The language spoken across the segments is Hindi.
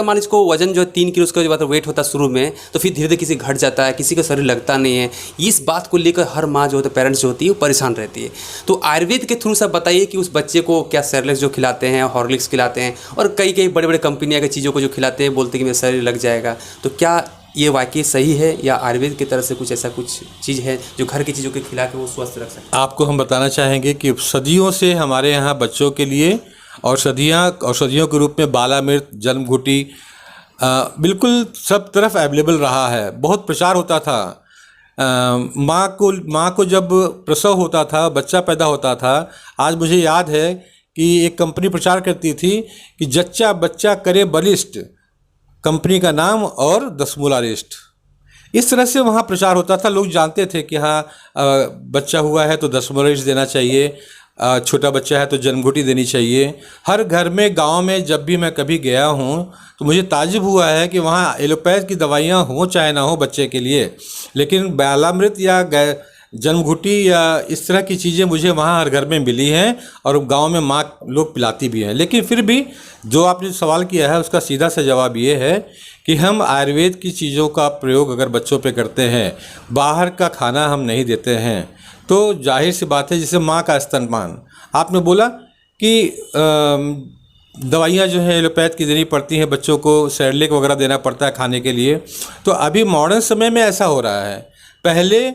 मान इसको वजन जो है 3 किलो उसका जो वेट होता है शुरू में, तो फिर धीरे धीरे किसी घट जाता है, किसी का शरीर लगता नहीं है। इस बात को लेकर हर माँ जो होता है, पेरेंट्स जो होती है वो परेशान रहती है। तो आयुर्वेद के थ्रू सब बताइए कि उस बच्चे को क्या सेरेलैक्स जो खिलाते हैं, हॉर्लिक्स खिलाते हैं, और कई कई बड़े बड़े कंपनियाँ की चीज़ों को जो खिलाते हैं, बोलते हैं कि मेरा शरीर लग जाएगा। तो क्या ये वाकई सही है, या आयुर्वेद की तरफ से कुछ ऐसा कुछ चीज़ है जो घर की चीज़ों को खिला के वो स्वस्थ रख सकते हैं? आपको हम बताना चाहेंगे कि सदियों से हमारे यहाँ बच्चों के लिए औषधियों के रूप में बालामृत, जलमघुटी बिल्कुल सब तरफ अवेलेबल रहा है। बहुत प्रचार होता था। माँ को जब प्रसव होता था, बच्चा पैदा होता था, आज मुझे याद है कि एक कंपनी प्रचार करती थी कि जच्चा बच्चा करे बलिष्ठ, कंपनी का नाम और 10 मूला रिष्ट। इस तरह से वहाँ प्रचार होता था। लोग जानते थे कि हाँ बच्चा हुआ है तो 10 मूला रिष्ट देना चाहिए, छोटा बच्चा है तो जलमघुटी देनी चाहिए। हर घर में, गांव में जब भी मैं कभी गया हूँ तो मुझे ताज्जुब हुआ है कि वहाँ एलोपैथ की दवाइयाँ हों चाहे ना हो बच्चे के लिए, लेकिन बालामृत या जलमघुटी या इस तरह की चीज़ें मुझे वहाँ हर घर में मिली हैं और गांव में माँ लोग पिलाती भी हैं। लेकिन फिर भी जो आपने सवाल किया है उसका सीधा सा जवाब ये है कि हम आयुर्वेद की चीज़ों का प्रयोग अगर बच्चों पे करते हैं, बाहर का खाना हम नहीं देते हैं, तो जाहिर सी बात है, जैसे माँ का स्तनपान आपने बोला कि दवाइयाँ जो है एलोपैथ की देनी पड़ती हैं बच्चों को, सेरेलैक वगैरह देना पड़ता है खाने के लिए। तो अभी मॉडर्न समय में ऐसा हो रहा है। पहले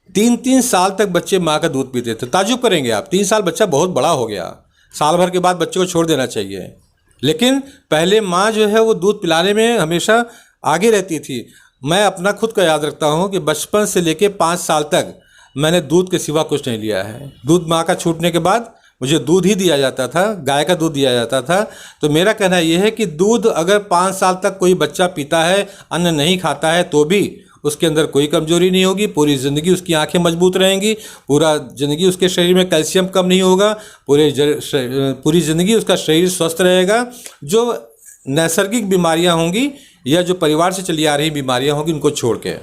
3-3 साल तक बच्चे माँ का दूध पीते थे। ताज्जुब करेंगे आप, 3 साल बच्चा बहुत बड़ा हो गया, साल भर के बाद बच्चे को छोड़ देना चाहिए। लेकिन पहले माँ जो है वो दूध पिलाने में हमेशा आगे रहती थी। मैं अपना खुद का याद रखता हूँ कि बचपन से लेके 5 साल तक मैंने दूध के सिवा कुछ नहीं लिया है। दूध माँ का छूटने के बाद मुझे दूध ही दिया जाता था, गाय का दूध दिया जाता था। तो मेरा कहना यह है कि दूध अगर 5 साल तक कोई बच्चा पीता है, अन्न नहीं खाता है, तो भी उसके अंदर कोई कमजोरी नहीं होगी। पूरी ज़िंदगी उसकी आंखें मजबूत रहेंगी, पूरा ज़िंदगी उसके शरीर में कैल्शियम कम नहीं होगा, पूरी ज़िंदगी उसका शरीर स्वस्थ रहेगा। जो नैसर्गिक बीमारियां होंगी या जो परिवार से चली आ रही बीमारियां होंगी उनको छोड़ के,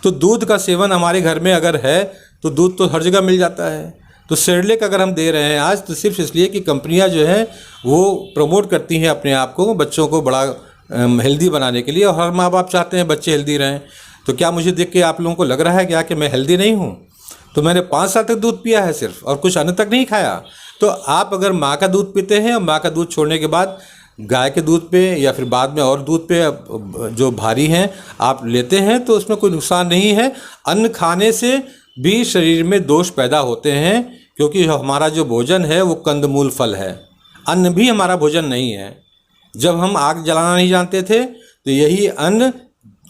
तो दूध का सेवन हमारे घर में अगर है तो दूध तो हर जगह मिल जाता है। तो सेरेलैक अगर हम दे रहे हैं आज, तो सिर्फ इसलिए कि कंपनियां जो हैं वो प्रमोट करती हैं अपने आप को, बच्चों को बड़ा हेल्दी बनाने के लिए, और हर माँ बाप चाहते हैं बच्चे हेल्दी रहें। तो क्या मुझे देख के आप लोगों को लग रहा है क्या कि मैं हेल्दी नहीं हूँ? तो मैंने 5 साल तक दूध पिया है सिर्फ, और कुछ अन्न तक नहीं खाया। तो आप अगर माँ का दूध पीते हैं और माँ का दूध छोड़ने के बाद गाय के दूध पे या फिर बाद में और दूध पे जो भारी हैं आप लेते हैं, तो उसमें कोई नुकसान नहीं है। अन्न खाने से भी शरीर में दोष पैदा होते हैं, क्योंकि हमारा जो भोजन है वो कंदमूल फल है, अन्न भी हमारा भोजन नहीं है। जब हम आग जलाना नहीं जानते थे तो यही अन्न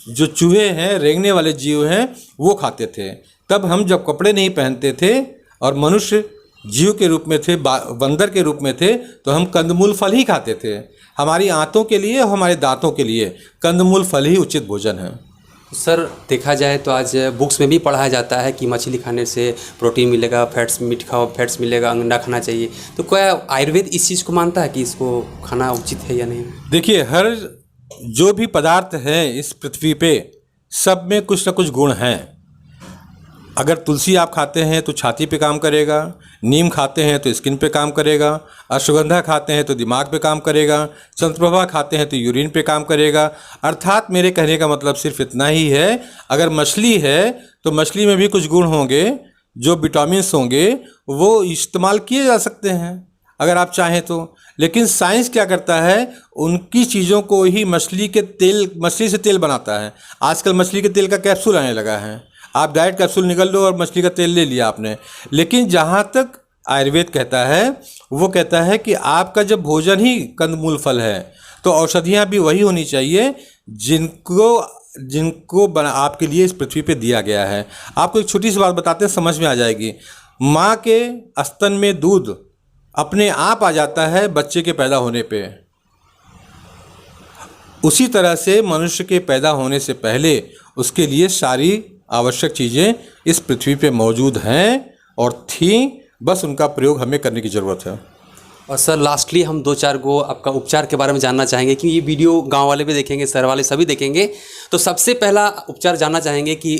जो चूहे हैं, रेंगने वाले जीव हैं, वो खाते थे। तब हम जब कपड़े नहीं पहनते थे और मनुष्य जीव के रूप में थे, बंदर के रूप में थे, तो हम कंदमूल फल ही खाते थे। हमारी आंतों के लिए और हमारे दांतों के लिए कंदमूल फल ही उचित भोजन है। सर देखा जाए तो आज बुक्स में भी पढ़ाया जाता है कि मछली खाने से प्रोटीन मिलेगा, फैट्स मीट खाओ फैट्स मिलेगा, अंडा खाना चाहिए। तो क्या आयुर्वेद इस चीज़ को मानता है कि इसको खाना उचित है या नहीं? देखिए, हर जो भी पदार्थ है इस पृथ्वी पे, सब में कुछ ना कुछ गुण हैं। अगर तुलसी आप खाते हैं तो छाती पे काम करेगा, नीम खाते हैं तो स्किन पे काम करेगा, अश्वगंधा खाते हैं तो दिमाग पे काम करेगा, चंद्रप्रभा खाते हैं तो यूरिन पे काम करेगा। अर्थात मेरे कहने का मतलब सिर्फ इतना ही है, अगर मछली है तो मछली में भी कुछ गुण होंगे, जो विटामिन्स होंगे वो इस्तेमाल किए जा सकते हैं अगर आप चाहें तो। लेकिन साइंस क्या करता है, उनकी चीज़ों को ही मछली से तेल बनाता है। आजकल मछली के तेल का कैप्सूल आने लगा है, आप डायरेक्ट कैप्सूल निकल लो और मछली का तेल ले लिया आपने। लेकिन जहाँ तक आयुर्वेद कहता है, वो कहता है कि आपका जब भोजन ही कंदमूल फल है, तो औषधियाँ भी वही होनी चाहिए जिनको आपके लिए इस पृथ्वी पे दिया गया है। आपको एक छोटी सी बात बताते हैं, समझ में आ जाएगी। माँ के स्तन में दूध अपने आप आ जाता है बच्चे के पैदा होने पे। उसी तरह से मनुष्य के पैदा होने से पहले उसके लिए सारी आवश्यक चीज़ें इस पृथ्वी पे मौजूद हैं और थीं, बस उनका प्रयोग हमें करने की ज़रूरत है। और सर लास्टली हम 2-4 गो आपका उपचार के बारे में जानना चाहेंगे कि ये वीडियो गांव वाले भी देखेंगे, शहर वाले सभी देखेंगे। तो सबसे पहला उपचार जानना चाहेंगे कि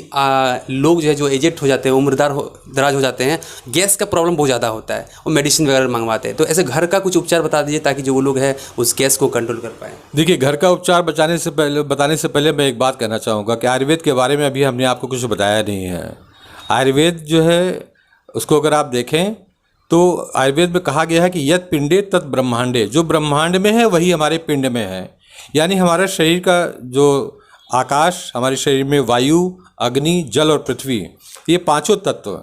लोग जो है जो एजेड हो जाते हैं, दराज हो जाते हैं, गैस का प्रॉब्लम बहुत ज़्यादा होता है, वो मेडिसिन वगैरह मंगवाते हैं, तो ऐसे घर का कुछ उपचार बता दीजिए ताकि जो वो लोग हैं उस गैस को कंट्रोल कर पाएँ। देखिए, घर का उपचार बताने से पहले मैं एक बात कहना चाहूँगा कि आयुर्वेद के बारे में अभी हमने आपको कुछ बताया नहीं है। आयुर्वेद जो है उसको अगर आप देखें तो आयुर्वेद में कहा गया है कि यत पिंडे तत् ब्रह्मांडे, जो ब्रह्मांड में है वही हमारे पिंड में है। यानी हमारे शरीर का जो आकाश, हमारे शरीर में वायु, अग्नि, जल और पृथ्वी, ये पांचों तत्व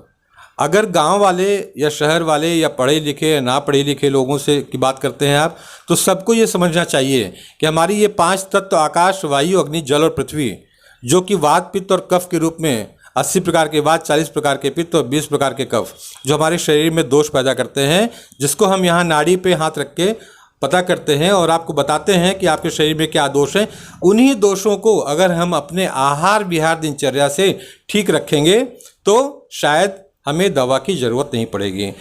अगर गांव वाले या शहर वाले या पढ़े लिखे या ना पढ़े लिखे लोगों से की बात करते हैं आप, तो सबको ये समझना चाहिए कि हमारी ये 5 तत्व आकाश, वायु, अग्नि, जल और पृथ्वी, जो कि वात, पित्त और कफ के रूप में 80 प्रकार के वात, 40 प्रकार के पित्त और 20 प्रकार के कफ, जो हमारे शरीर में दोष पैदा करते हैं, जिसको हम यहाँ नाड़ी पे हाथ रख के पता करते हैं और आपको बताते हैं कि आपके शरीर में क्या दोष हैं। उन्हीं दोषों को अगर हम अपने आहार विहार दिनचर्या से ठीक रखेंगे तो शायद हमें दवा की ज़रूरत नहीं पड़ेगी।